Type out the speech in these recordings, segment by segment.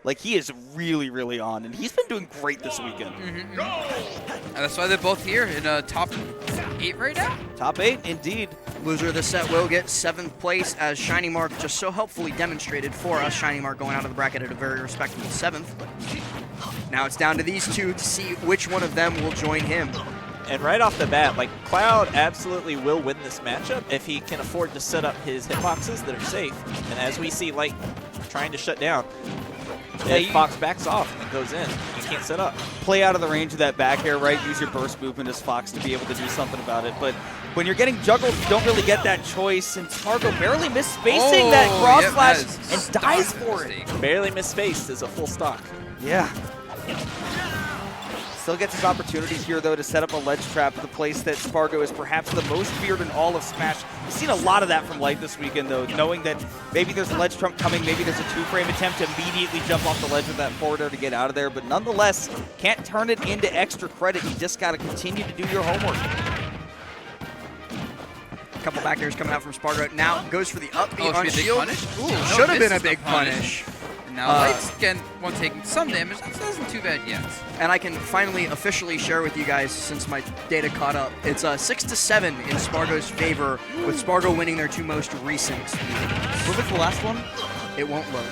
Like, he is really, really on, and he's been doing great this weekend. And that's why they're both here in top 8 right now. Top 8, indeed. Loser of the set will get 7th place, as ShinyMark just so helpfully demonstrated for us. ShinyMark going out of the bracket at a very respectable 7th. But now it's down to these two to see which one of them will join him. And right off the bat, like, Cloud absolutely will win this matchup if he can afford to set up his hitboxes that are safe. And as we see Light trying to shut down, if Fox backs off and goes in, you can't set up. Play out of the range of that back air, right? Use your burst movement as Fox to be able to do something about it. But when you're getting juggled, you don't really get that choice. And Sparg0 barely missed spacing that cross flash and dies for it. Barely misspaced is a full stock. Yeah. Still gets his opportunities here, though, to set up a ledge trap, the place that Sparg0 is perhaps the most feared in all of Smash. We've seen a lot of that from Light this weekend, though, knowing that maybe there's a ledge trap coming, maybe there's a 2-frame attempt to immediately jump off the ledge with that forward air to get out of there, but nonetheless, can't turn it into extra credit. You just got to continue to do your homework. A couple back airs coming out from Sparg0. Now goes for the up B on Should be a big shield. punish? Ooh, Should have been a big punish. Now Light's getting one taking some damage. That isn't too bad yet. And I can finally officially share with you guys, since my data caught up, it's 6-7 in Sparg0's favor, with Sparg0 winning their 2 most recent meetings. What was the last one? It won't load.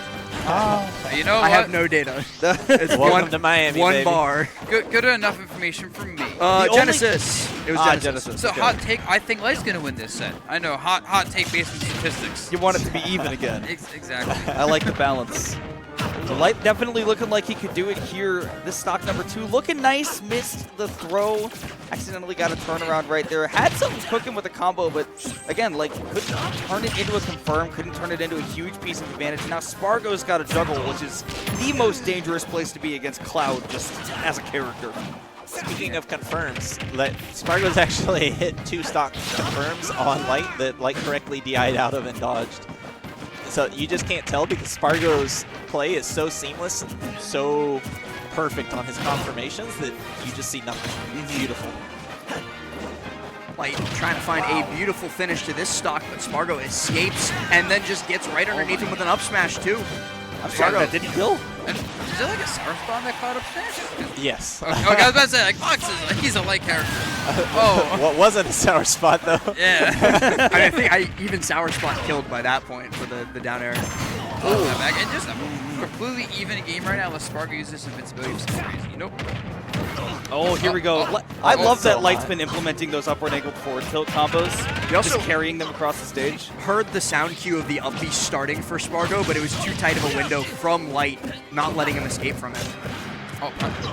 You know what? I have no data. It's Welcome to Miami, one baby. bar. Good enough information from me. Genesis. It was Genesis. So okay. hot take, I think Light's gonna win this set. I know, hot take based on statistics. You want it to be even again. Exactly. I like the balance. The Light definitely looking like he could do it here. This stock number 2 looking nice. Missed the throw. Accidentally got a turnaround right there. Had something cooking with a combo, but again, like, couldn't turn it into a confirm. Couldn't turn it into a huge piece of advantage. Now Sparg0's got a juggle, which is the most dangerous place to be against Cloud, just as a character. Speaking of confirms, Sparg0's actually hit 2 stock confirms on Light that Light correctly DI'd out of and dodged. So you just can't tell because Sparg0's play is so seamless and so perfect on his confirmations that you just see nothing. It's beautiful. Light trying to find a beautiful finish to this stock, but Sparg0 escapes and then just gets right underneath him with an up smash too. I'm sorry, that didn't kill. And is there like a sour spawn that caught up smash? Yes. Okay, I was about to say, like, Fox is, he's a Light character. Oh. What wasn't a sour spot, though? Yeah. I think even Sour Spot killed by that point for the down air. Oh, back. And just a completely even game right now unless Sparg0 uses invincibility for some reason. Nope. Oh, here we go. I love that Light's been implementing those upward angled forward tilt combos. You also just carrying them across the stage. Heard the sound cue of the up B starting for Sparg0, but it was too tight of a window from Light, not letting him escape from it. Oh,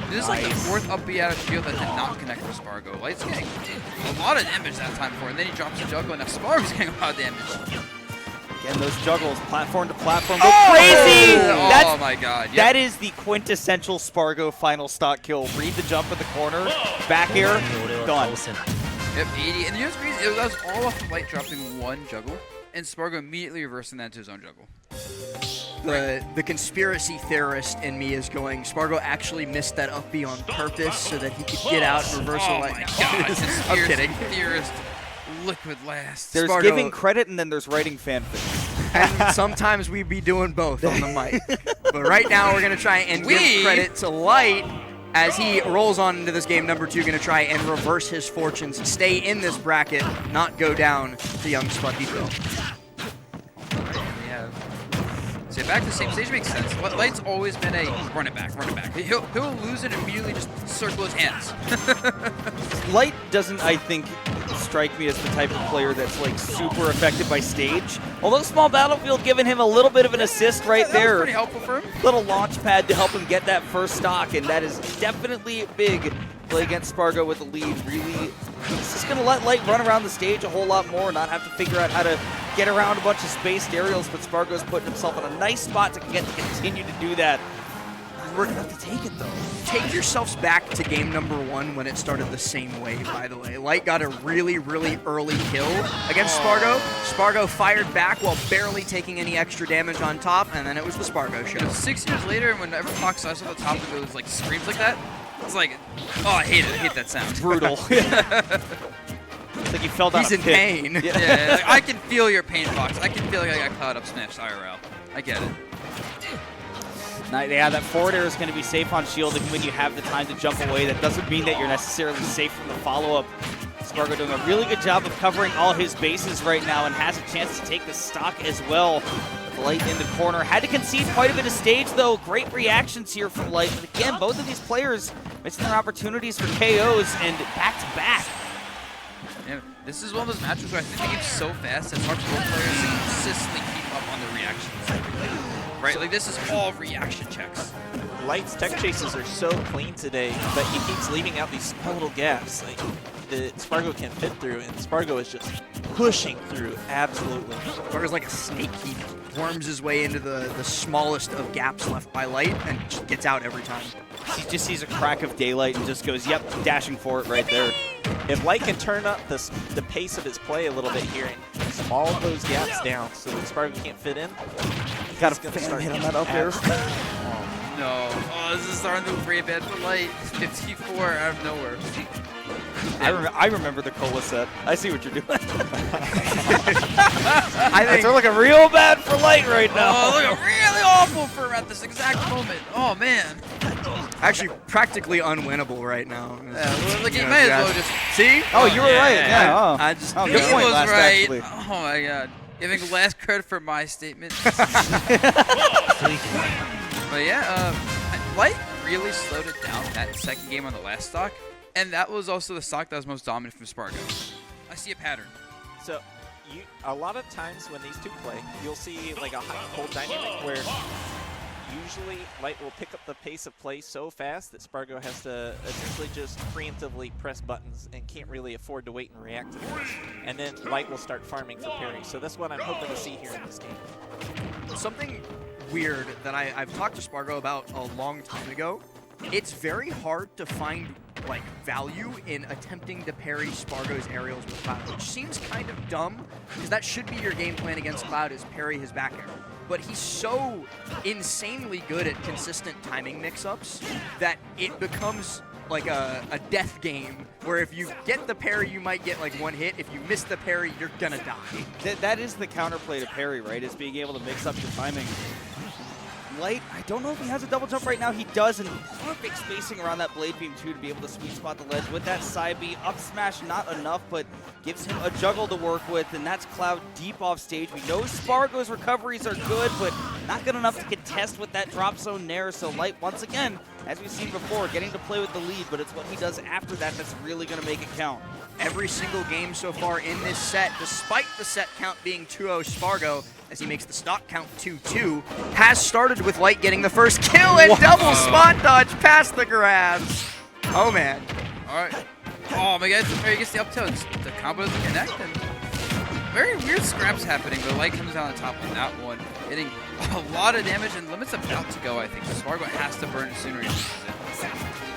this is like the 4th up B out of shield that did not connect for Sparg0. Light's getting a lot of damage that time for it, and then he drops a juggle, and now Sparg0's getting a lot of damage. Again, those juggles, platform to platform, go crazy! Oh my god. Yep. That is the quintessential Sparg0 final stock kill. Read the jump at the corner, back air, gone. Yep, 80. And you know what's crazy? It was all off of Light dropping 1 juggle, and Sparg0 immediately reversing that to his own juggle. The conspiracy theorist in me is going, Sparg0 actually missed that up B on purpose so that he could get out and reverse the Light. Oh my god. I'm kidding. Theorist. Liquid last. There's Sparg0. giving credit and then there's writing fanfics. And sometimes we be doing both on the mic. But right now we're going to try and give credit to Light as he rolls on into this game number 2, going to try and reverse his fortunes, stay in this bracket, not go down to young Spudito. So back to the same stage makes sense. Light's always been a run it back. He'll lose it and immediately just circle his hands. Light doesn't, I think, strike me as the type of player that's like super affected by stage. Although Small Battlefield giving him a little bit of an assist right that there. was pretty helpful for him. Little launch pad to help him get that first stock, and that is definitely big. Play against Sparg0 with the lead. Really, it's just going to let Light run around the stage a whole lot more, not have to figure out how to get around a bunch of spaced aerials, but Sparg0's putting himself in a nice spot to get to continue to do that. We're going to have to take it, though. Take yourselves back to game number 1 when it started the same way, by the way. Light got a really, really early kill against Sparg0. Sparg0 fired back while barely taking any extra damage on top, and then it was the Sparg0 show. 6 years later, whenever Fox saw us at the top of those like screams like that, it's like, oh, I hate it. I hate that sound. Brutal. It's like you fell down He's a in pit. pain. Yeah, like, I can feel your pain, Fox. I can feel like I got caught up smashed IRL. I get it. Yeah, that forward air is going to be safe on shield even when you have the time to jump away. That doesn't mean that you're necessarily safe from the follow-up. Sparg0 doing a really good job of covering all his bases right now and has a chance to take the stock as well. Light in the corner. Had to concede quite a bit of stage, though. Great reactions here from Light. But again, both of these players missing their opportunities for KOs and back-to-back. Yeah, this is one of those matches where I think the game's so fast it's hard for both players to consistently keep up on their reactions. Right? Like, this is all reaction checks. Light's tech chases are so clean today, but he keeps leaving out these small little gaps like that Sparg0 can fit through, and Sparg0 is just pushing through, absolutely. Sparg0's like a snake. He worms his way into the smallest of gaps left by Light and just gets out every time. He just sees a crack of daylight and just goes, yep, dashing for it right there. If Light can turn up the pace of his play a little bit here and small those gaps down so that Sparg0 can't fit in, Got a fan hit on that up there. No. Oh, this is starting to look pretty bad for Light. 54 out of nowhere. I remember the Kola set. I see what you're doing. I think They're looking real bad for Light right now. Oh, looking really awful for him at this exact moment. Oh, man. actually practically unwinnable right now. Well, the game may as well just... See? Oh, you were right. Yeah. Oh. I just, Oh, He good point, was Last, right. actually. Oh, my God. Giving last credit for my statement. But yeah, Light really slowed it down that second game on the last stock, and that was also the stock that was most dominant from Sparg0. I see a pattern. So, a lot of times when these two play, you'll see like a hot-cold dynamic where usually Light will pick up the pace of play so fast that Sparg0 has to essentially just preemptively press buttons and can't really afford to wait and react to things. And then Light will start farming for parry. So that's what I'm hoping to see here in this game. Something weird that I've talked to Sparg0 about a long time ago. It's very hard to find like value in attempting to parry Sparg0's aerials with Cloud, which seems kind of dumb because that should be your game plan against Cloud is parry his back air. But he's so insanely good at consistent timing mix-ups that it becomes like a death game where if you get the parry, you might get like one hit. If you miss the parry, you're gonna die. That is the counterplay to parry, right? Is being able to mix up your timing. Light, I don't know if he has a double jump right now. He does, and perfect spacing around that blade beam too to be able to sweet spot the ledge with that side B. Up smash, not enough, but gives him a juggle to work with, and that's Cloud deep off stage. We know Sparg0's recoveries are good, but not good enough to contest with that drop zone nair. So Light, once again, as we've seen before, getting to play with the lead, but it's what he does after that that's really going to make it count. Every single game so far in this set, despite the set count being 2-0 Sparg0, as he makes the stock count 2-2, has started with Light getting the first kill and double spot dodge past the grabs. Oh, man. All right. Oh, my God. He gets the up tilt. The combo doesn't connect. And very weird scraps happening, but Light comes down on top on that one, hitting a lot of damage, and Limit's about to go, I think. So Sparg0 has to burn it sooner or later.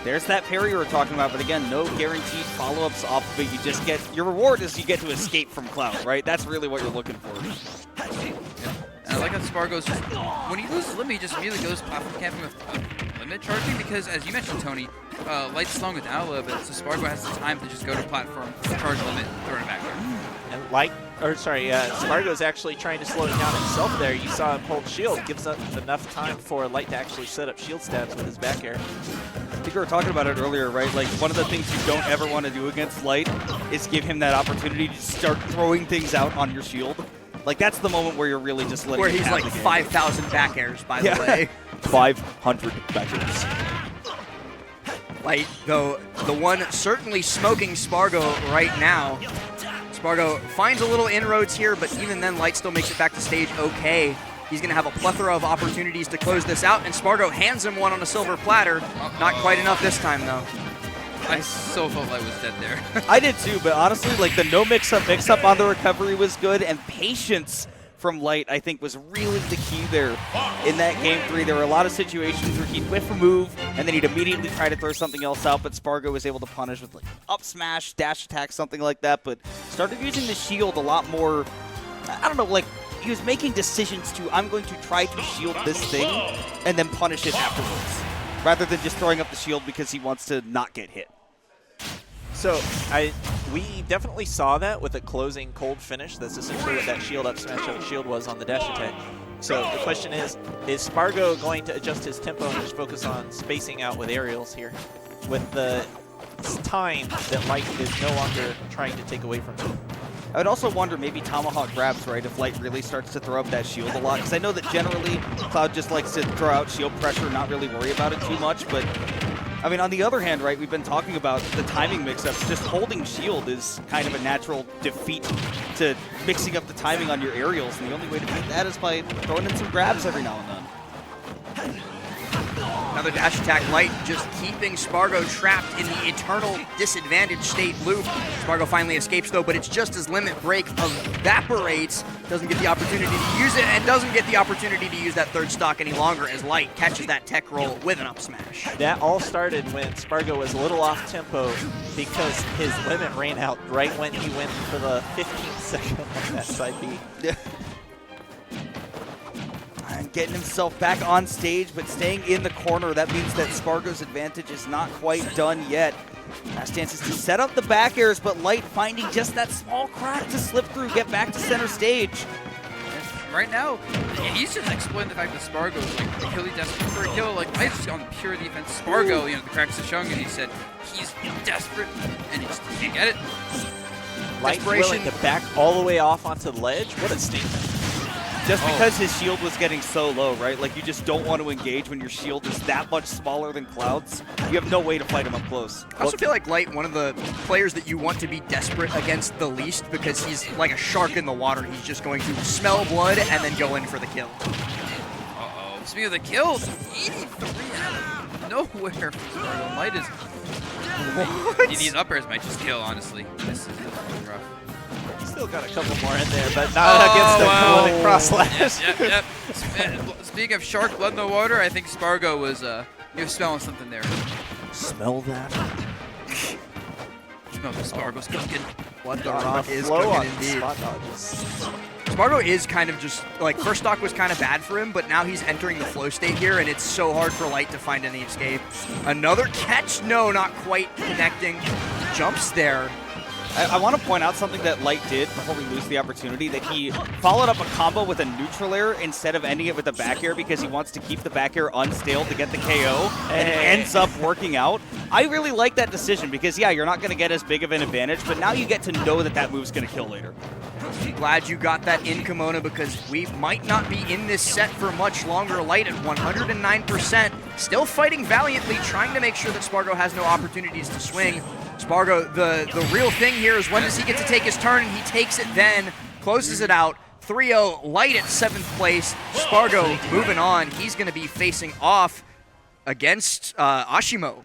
There's that parry we were talking about, but again, no guaranteed follow-ups off of it. You just get, your reward is you get to escape from Cloud, right? That's really what you're looking for. And I like how Sparg0's just, when he loses Limit, he just immediately goes platform camping with Limit charging, because as you mentioned, Tony, Light's slowing it down a little bit, so Sparg0 has the time to just go to platform, charge Limit, throw it back there. And Sparg0 is actually trying to slow it down himself there. You saw him hold shield, gives up enough time for Light to actually set up shield stabs with his back air. I think we were talking about it earlier, right? Like, one of the things you don't ever want to do against Light is give him that opportunity to start throwing things out on your shield. Like, that's the moment where you're really just letting Where him he's have like the game. 5,000 back airs, by the way. 500 back airs. Light, though, the one certainly smoking Sparg0 right now. Sparg0 finds a little inroads here, but even then, Light still makes it back to stage okay. He's going to have a plethora of opportunities to close this out, and Sparg0 hands him one on a silver platter. Not quite enough this time, though. I so felt Light was dead there. I did too, but honestly, like, the no mix-up on the recovery was good, and patience from Light, I think, was really the key there in that game 3. There were a lot of situations where he'd whiff a move, and then he'd immediately try to throw something else out, but Sparg0 was able to punish with, like, up smash, dash attack, something like that, but started using the shield a lot more, I don't know, like, he was making decisions to, I'm going to try to shield this thing, and then punish it afterwards, rather than just throwing up the shield because he wants to not get hit. So we definitely saw that with a closing cold finish. That's essentially what that shield up smash of shield was on the dash attack. So the question is Sparg0 going to adjust his tempo and just focus on spacing out with aerials here? With the time that Light is no longer trying to take away from him. I would also wonder maybe Tomahawk grabs, right, if Light really starts to throw up that shield a lot. Because I know that generally Cloud just likes to throw out shield pressure, not really worry about it too much. But, I mean, on the other hand, right, we've been talking about the timing mix-ups. Just holding shield is kind of a natural defeat to mixing up the timing on your aerials. And the only way to beat that is by throwing in some grabs every now and then. Another dash attack. Light just keeping Sparg0 trapped in the eternal disadvantage state loop. Sparg0 finally escapes though, but it's just as limit break evaporates. Doesn't get the opportunity to use it, and doesn't get the opportunity to use that third stock any longer as Light catches that tech roll with an up smash. That all started when Sparg0 was a little off tempo because his limit ran out right when he went for the 15th second on that side B. Yeah. And getting himself back on stage, but staying in the corner. That means that Sparg0's advantage is not quite done yet. Last chance is to set up the back airs, but Light finding just that small crack to slip through, get back to center stage. Right now, he's just exploiting the fact that Sparg0 is like really desperate for a kill. Like Light's just on pure defense. Sparg0, you know, the cracks is showing, and he said he's desperate, and he just can't get it. Light willing to back all the way off onto the ledge. What a statement. Just because his shield was getting so low, right? Like, you just don't want to engage when your shield is that much smaller than Cloud's. You have no way to fight him up close. I also feel like Light, one of the players that you want to be desperate against the least because he's like a shark in the water. He's just going to smell blood and then go in for the kill. Uh-oh. Speaking of the kills, 83 out of nowhere from Sparg0. Light is... What? These up airs might just kill, honestly. This is really rough. Still got a couple more in there, but not against the Kola cross slash. Yep. Speaking of shark blood in the water, I think Sparg0 was he was smelling something there. Smell that? Smell the Sparg0's cooking. What the rock is cooking indeed. Spot dodges. Sparg0 is kind of just, like, first stock was kind of bad for him, but now he's entering the flow state here, and it's so hard for Light to find any escape. Another catch? No, not quite connecting. Jumps there. I want to point out something that Light did before we lose the opportunity, that he followed up a combo with a neutral air instead of ending it with a back air because he wants to keep the back air unstale to get the KO, and it ends up working out. I really like that decision because, yeah, you're not going to get as big of an advantage, but now you get to know that that move's going to kill later. Glad you got that in, Kimona, because we might not be in this set for much longer. Light at 109%, still fighting valiantly, trying to make sure that Sparg0 has no opportunities to swing. Sparg0, the real thing here is when does he get to take his turn, and he takes it then, closes it out. 3-0, Light at 7th place. Sparg0 moving on. He's going to be facing off against Asimo.